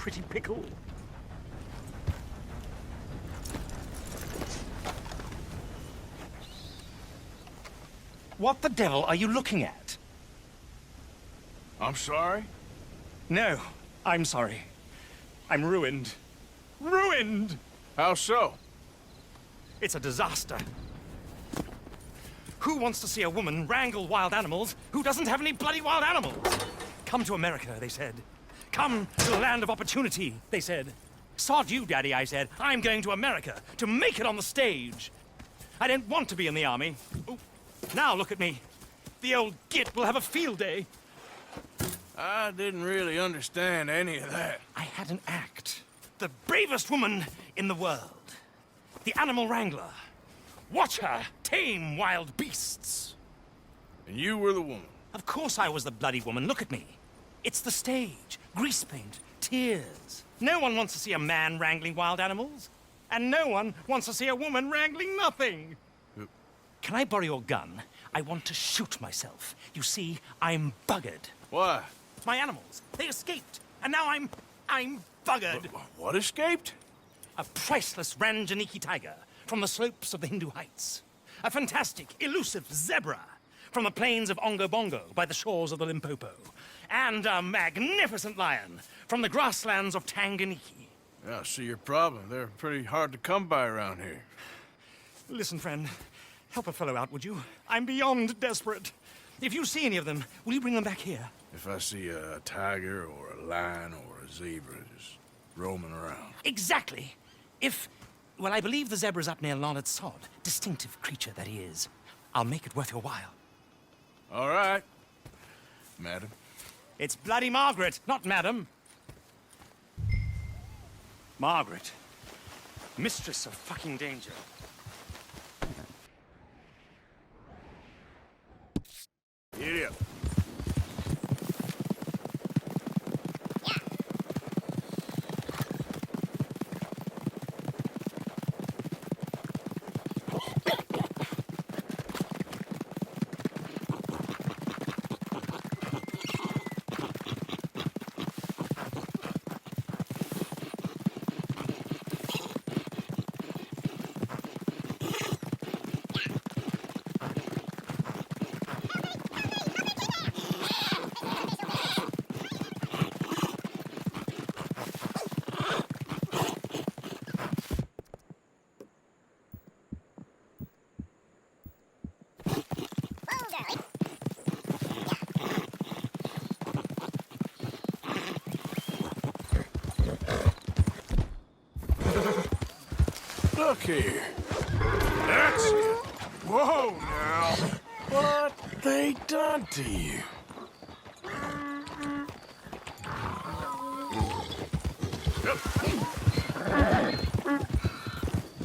pretty pickle. What the devil are you looking at? I'm sorry? No, I'm sorry. I'm ruined. Ruined! How so? It's a disaster. Who wants to see a woman wrangle wild animals who doesn't have any bloody wild animals? Come to America, they said. Come to the land of opportunity, they said. Sod you, Daddy, I said. I'm going to America to make it on the stage. I don't want to be in the army. Ooh. Now look at me. The old git will have a field day. I didn't really understand any of that. I had an act. The bravest woman in the world. The animal wrangler. Watch her tame wild beasts. And you were the woman. Of course I was the bloody woman. Look at me. It's the stage. Grease paint. Tears. No one wants to see a man wrangling wild animals. And no one wants to see a woman wrangling nothing. Can I borrow your gun? I want to shoot myself. You see, I'm buggered. Why? My animals, they escaped. And now I'm buggered. What escaped? A priceless Ranjaniki tiger from the slopes of the Hindu Heights. A fantastic, elusive zebra from the plains of Ongo Bongo by the shores of the Limpopo. And a magnificent lion from the grasslands of Tanganyika. Yeah, I see your problem. They're pretty hard to come by around here. Listen, friend. Help a fellow out, would you? I'm beyond desperate. If you see any of them, will you bring them back here? If I see a tiger or a lion or a zebra just roaming around. Exactly. Well, I believe the zebra's up near Larned Sod. Distinctive creature that he is. I'll make it worth your while. All right, madam. It's bloody Margaret, not madam. Margaret. Mistress of fucking danger. Giddy up. Look here. That's it. Whoa, now. What they done to you?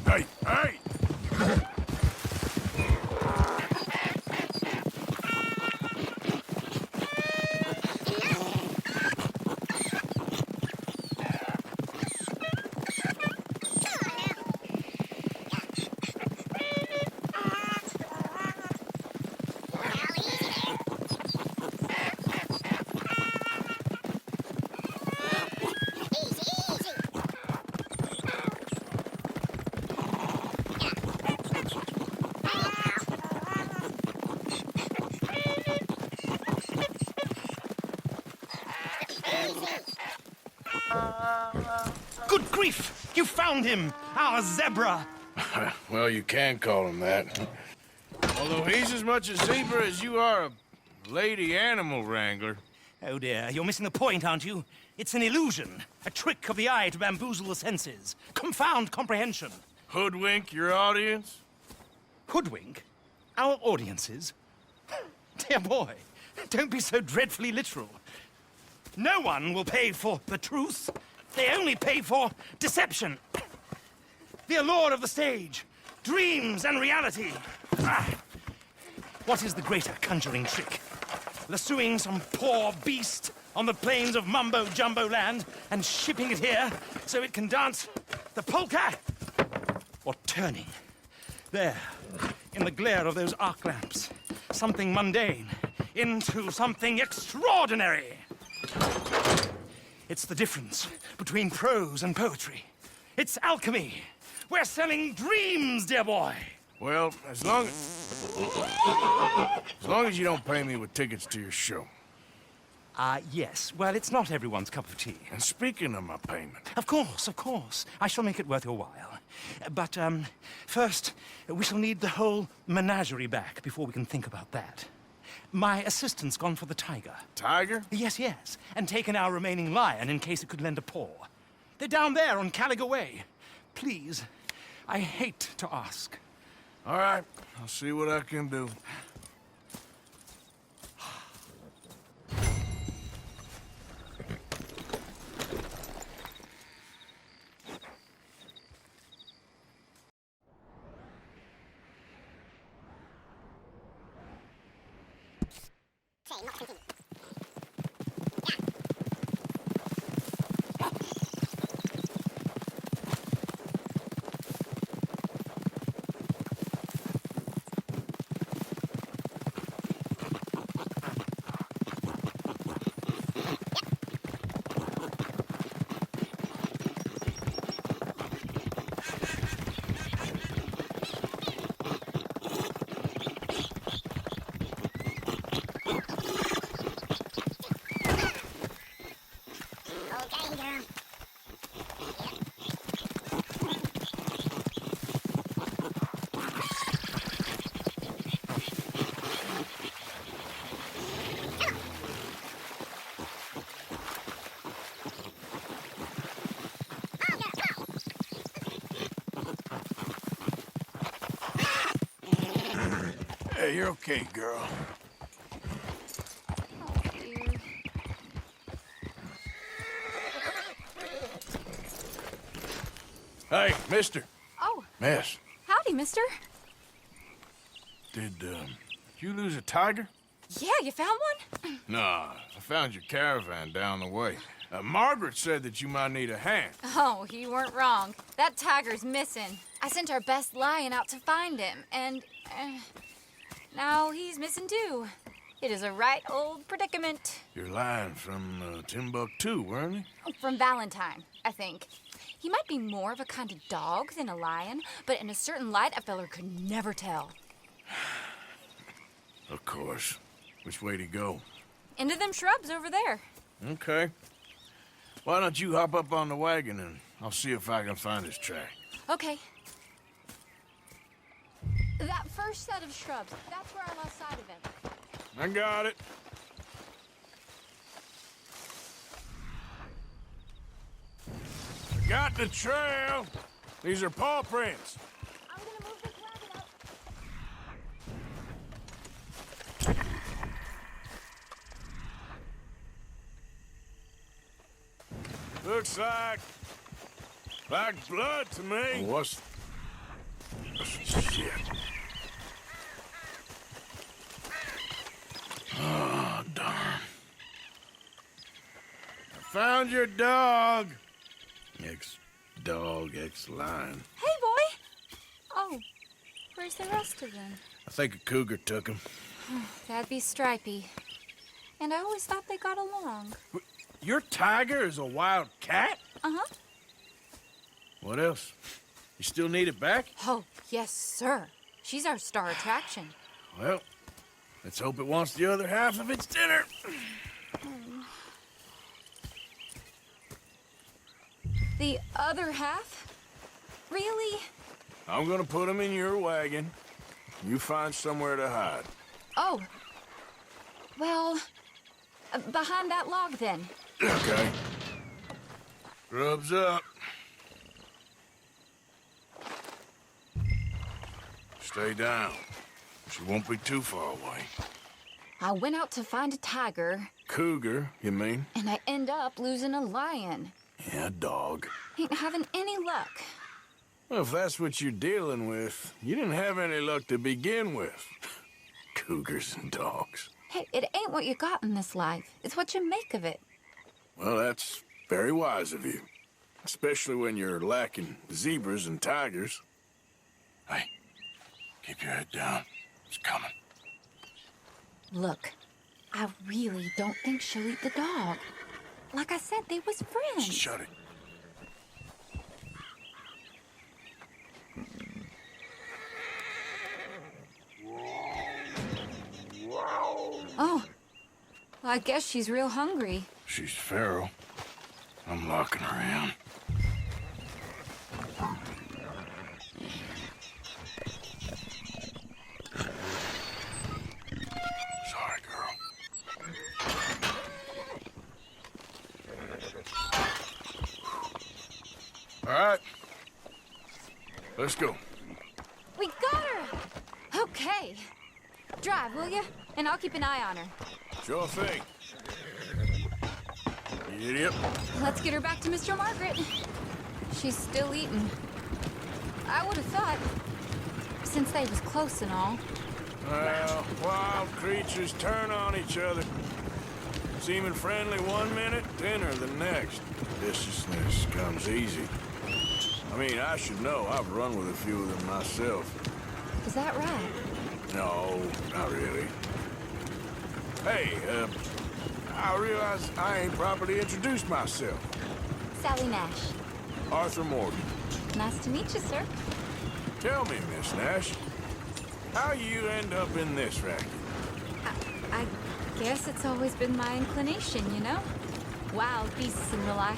Hey, hey! Good grief! You found him! Our zebra! Well, you can call him that. Although he's as much a zebra as you are a lady animal wrangler. Oh dear, you're missing the point, aren't you? It's an illusion. A trick of the eye to bamboozle the senses. Confound comprehension. Hoodwink your audience? Hoodwink? Our audiences? Dear boy, don't be so dreadfully literal. No one will pay for the truth. They only pay for deception. The allure of the stage, dreams and reality. What is the greater conjuring trick? Lassoing some poor beast on the plains of mumbo-jumbo land and shipping it here so it can dance the polka? Or turning, there, in the glare of those arc lamps, something mundane into something extraordinary? It's the difference between prose and poetry. It's alchemy. We're selling dreams, dear boy. Well, as long as you don't pay me with tickets to your show. Yes. Well, it's not everyone's cup of tea. And speaking of my payment, Of course, of course. I shall make it worth your while. But, first, we shall need the whole menagerie back before we can think about that. My assistant's gone for the tiger. Tiger? Yes, yes. And taken our remaining lion in case it could lend a paw. They're down there on Caliga Way. Please, I hate to ask. All right, I'll see what I can do. Hey, you're okay, girl. Hey, mister. Oh, Miss, howdy, mister. did you lose a tiger? Yeah, you found one? Nah, I found your caravan down the way. Margaret said that you might need a hand. Oh, you weren't wrong. That tiger's missing. I sent our best lion out to find him, and now he's missing too. It is a right old predicament. You're lying from Timbuktu, weren't you? From Valentine, I think. He might be more of a kind of dog than a lion, but in a certain light, a feller could never tell. Of course. Which way to go? Into them shrubs over there. Okay. Why don't you hop up on the wagon and I'll see if I can find his track. Okay. That first set of shrubs, that's where I lost sight of him. I got it. I got the trail. These are paw prints. I'm gonna move this wagon up. Looks like blood to me. What's... Shit. Oh, darn. I found your dog. Ex-dog, ex-lion. Hey, boy! Oh, where's the rest of them? I think a cougar took him. That'd be Stripey. And I always thought they got along. Your tiger is a wild cat? Uh-huh. What else? You still need it back? Oh, yes, sir. She's our star attraction. Well, let's hope it wants the other half of its dinner. The other half? Really? I'm gonna put him in your wagon. You find somewhere to hide. Oh. Well, behind that log, then. Okay. Rubs up. Stay down. She won't be too far away. I went out to find a tiger, Cougar, you mean? and I end up losing a lion. Yeah, dog. Ain't having any luck. Well, if that's what you're dealing with, you didn't have any luck to begin with. Cougars and dogs. Hey, it ain't what you got in this life. It's what you make of it. Well, that's very wise of you. Especially when you're lacking zebras and tigers. Hey, keep your head down. It's coming. Look, I really don't think she'll eat the dog. Like I said, they was friends. Shut it. Oh, well, I guess she's real hungry. She's feral. I'm locking her in. Sorry, girl. All right. Let's go. We got her! Okay. Drive, will you? And I'll keep an eye on her. Sure thing. Idiot. Let's get her back to Mr. Margaret. She's still eating. I would have thought, since they was close and all. Well, wild creatures turn on each other. Seeming friendly one minute, dinner the next. Viciousness comes easy. I mean, I should know. I've run with a few of them myself. Is that right? No, not really. Hey, I realize I ain't properly introduced myself. Sally Nash. Arthur Morgan. Nice to meet you, sir. Tell me, Miss Nash, how you end up in this racket? I guess it's always been my inclination, you know? Wild beasts and the like.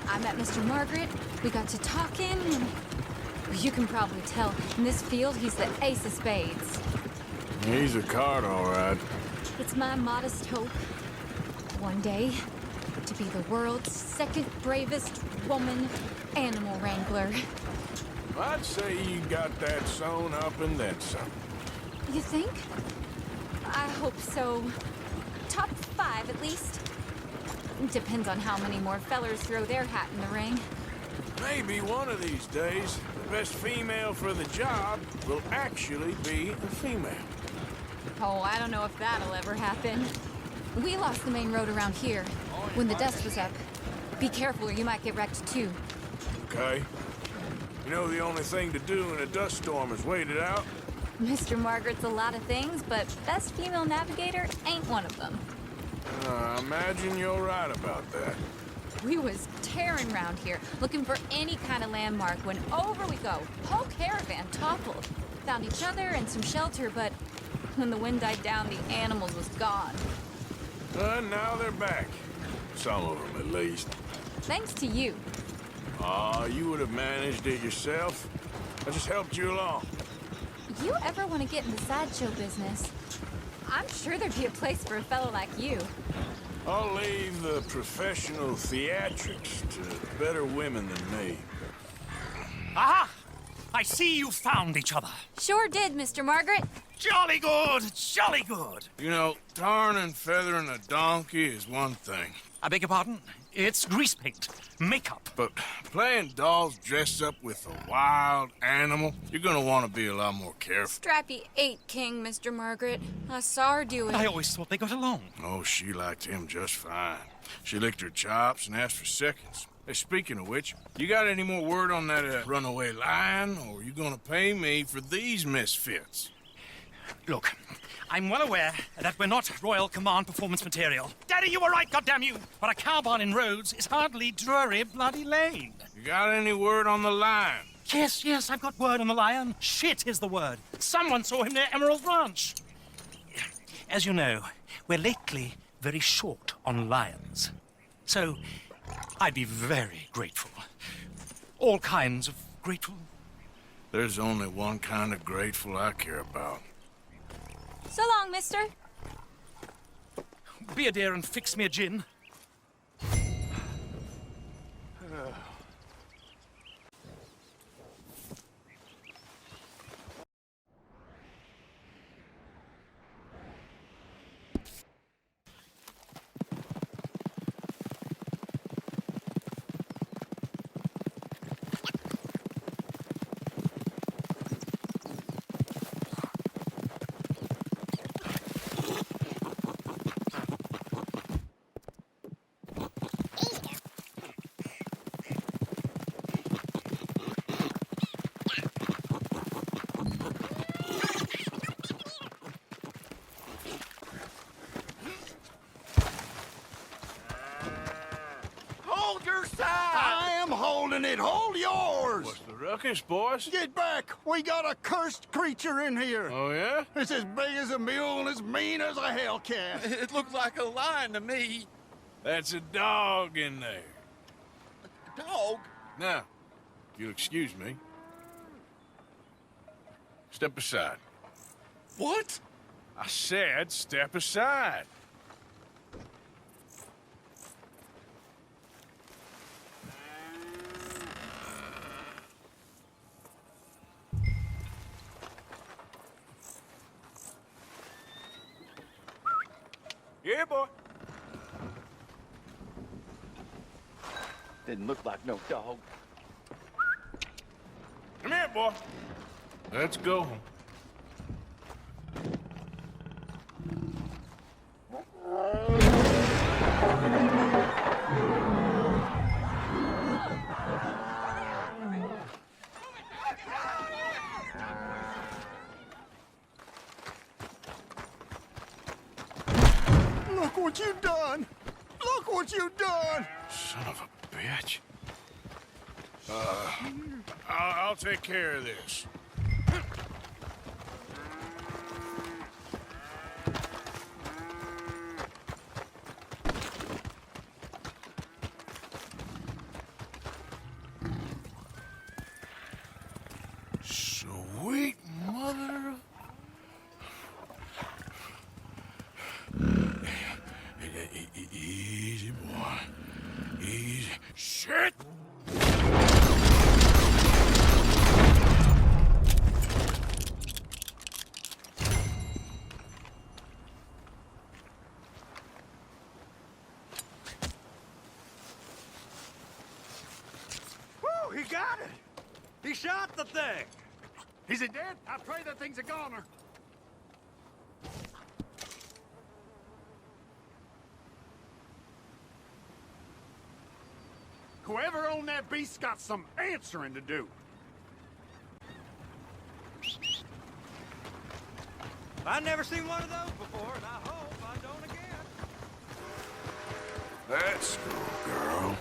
I met Mr. Margaret, we got to talking, and you can probably tell, in this field, he's the ace of spades. He's a card, all right. It's my modest hope, one day, to be the world's second bravest woman animal wrangler. I'd say you got that sewn up and then some. You think? I hope so. Top 5, at least. Depends on how many more fellers throw their hat in the ring. Maybe one of these days, the best female for the job will actually be a female. Oh, I don't know if that'll ever happen. We lost the main road around here when the dust was up. Be careful or you might get wrecked too. Okay? You know the only thing to do in a dust storm is wait it out? Mr. Margaret's a lot of things, but best female navigator ain't one of them. I imagine you're right about that. We was tearing around here, looking for any kind of landmark when over we go. Whole caravan toppled. Found each other and some shelter, but when the wind died down, the animals was gone. Now they're back. Some of them, at least. Thanks to you. Aw, you would have managed it yourself. I just helped you along. You ever want to get in the sideshow business? I'm sure there'd be a place for a fellow like you. I'll leave the professional theatrics to better women than me. Aha! I see you found each other. Sure did, Mr. Margaret. Jolly good, jolly good. You know, tarring and feathering a donkey is one thing. I beg your pardon? It's grease paint, makeup. But playing dolls dressed up with a wild animal, you're gonna want to be a lot more careful. Strappy ate King, Mr. Margaret. I saw her do it. I always thought they got along. Oh, she liked him just fine. She licked her chops and asked for seconds. Hey, speaking of which, you got any more word on that runaway lion, or are you gonna pay me for these misfits? Look, I'm well aware that we're not Royal Command performance material. Daddy, you were right, goddamn you! But a cow barn in Rhodes is hardly Drury Bloody Lane. You got any word on the lion? Yes, I've got word on the lion. Shit is the word. Someone saw him near Emerald Ranch. As you know, we're lately very short on lions. So, I'd be very grateful. All kinds of grateful. There's only one kind of grateful I care about. So long, mister. Be a dear and fix me a gin. holding it. Hold yours. What's the ruckus, boys? Get back. We got a cursed creature in here. Oh, yeah? It's as big as a mule and as mean as a hellcat. It looked like a lion to me. That's a dog in there. Dog? Now, if you'll excuse me. Step aside. What? I said step aside. Yeah, boy. Didn't look like no dog. Come here, boy. Let's go. Look what you done. Look what you done. Son of a bitch. I'll take care of this. Sweet mother. Easy, boy. Easy. Shit! Woo, he got it. He shot the thing. Is he dead? I pray that thing's a goner. Whoever owned that beast's got some answering to do. I've never seen one of those before, and I hope I don't again. Let's go, girl.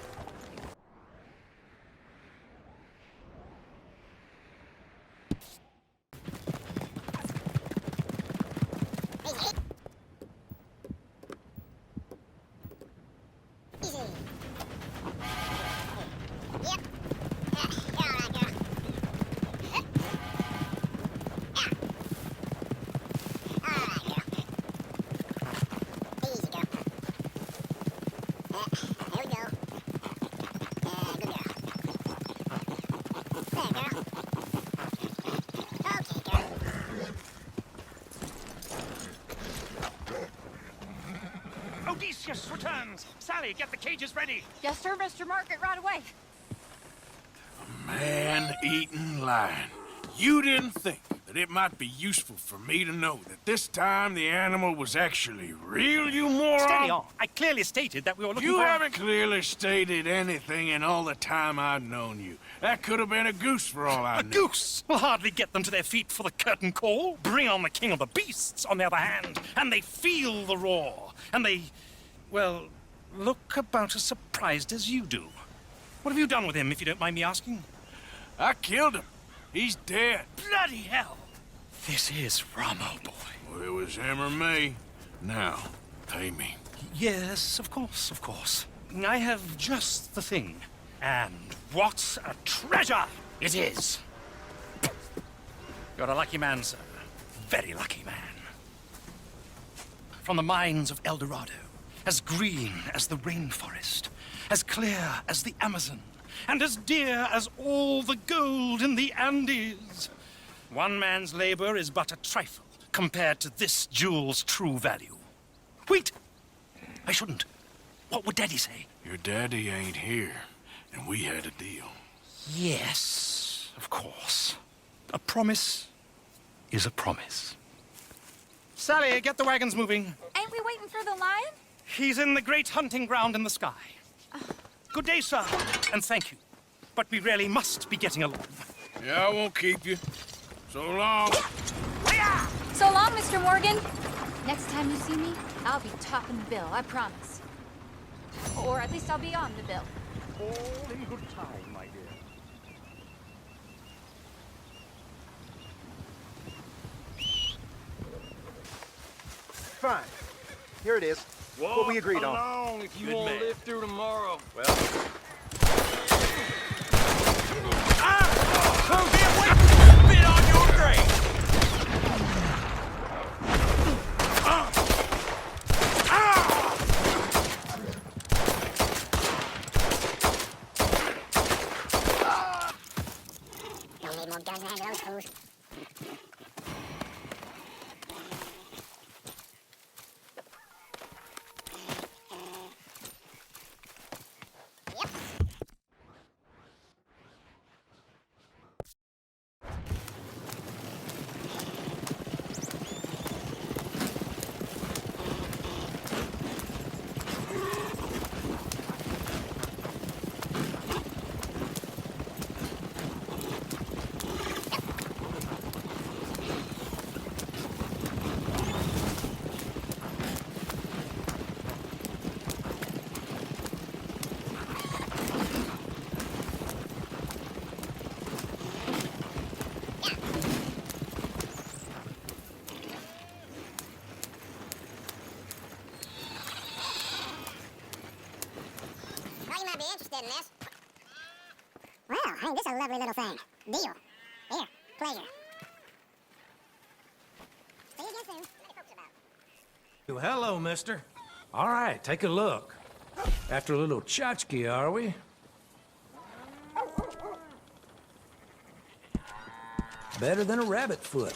Odysseus returns! Sally, get the cages ready! Yes, sir, Mr. Margaret, right away. Man-eating lion. You didn't think that it might be useful for me to know that this time the animal was actually real, you moron? Steady on. I clearly stated that we were looking You for... haven't clearly stated anything in all the time I've known you. That could have been a goose for all I A knew. goose will hardly get them to their feet for the curtain call. Bring on the king of the beasts, on the other hand, and they feel the roar. And they, well, look about as surprised as you do. What have you done with him, if you don't mind me asking? I killed him. He's dead. Bloody hell! This is Ramo, boy. Well, it was him or me. Now, pay me. Yes, of course, of course. I have just the thing. And what a treasure it is! You're a lucky man, sir. Very lucky man. From the mines of El Dorado, as green as the rainforest, as clear as the Amazon, and as dear as all the gold in the Andes. One man's labor is but a trifle compared to this jewel's true value. Wait! I shouldn't. What would Daddy say? Your daddy ain't here, and we had a deal. Yes, of course. A promise is a promise. Sally, get the wagons moving. Ain't we waiting for the lion? He's in the great hunting ground in the sky. Good day, sir, and thank you. But we really must be getting along. Yeah, I won't keep you. So long. So long, Mr. Morgan. Next time you see me, I'll be topping the bill, I promise. Or at least I'll be on the bill. All in good time, my dear. fine. Here it is. What we agreed on. Along, if you Good want man. to live through tomorrow. Well, Spit on your grave! Don't need more guns than those fools. Thought you might be interested in this. Well, ain't this a lovely little thing? Deal. Here, pleasure. See you again soon. Many folks about. Well, hello, mister. All right, take a look. After a little tchotchke, are we? Better than a rabbit foot.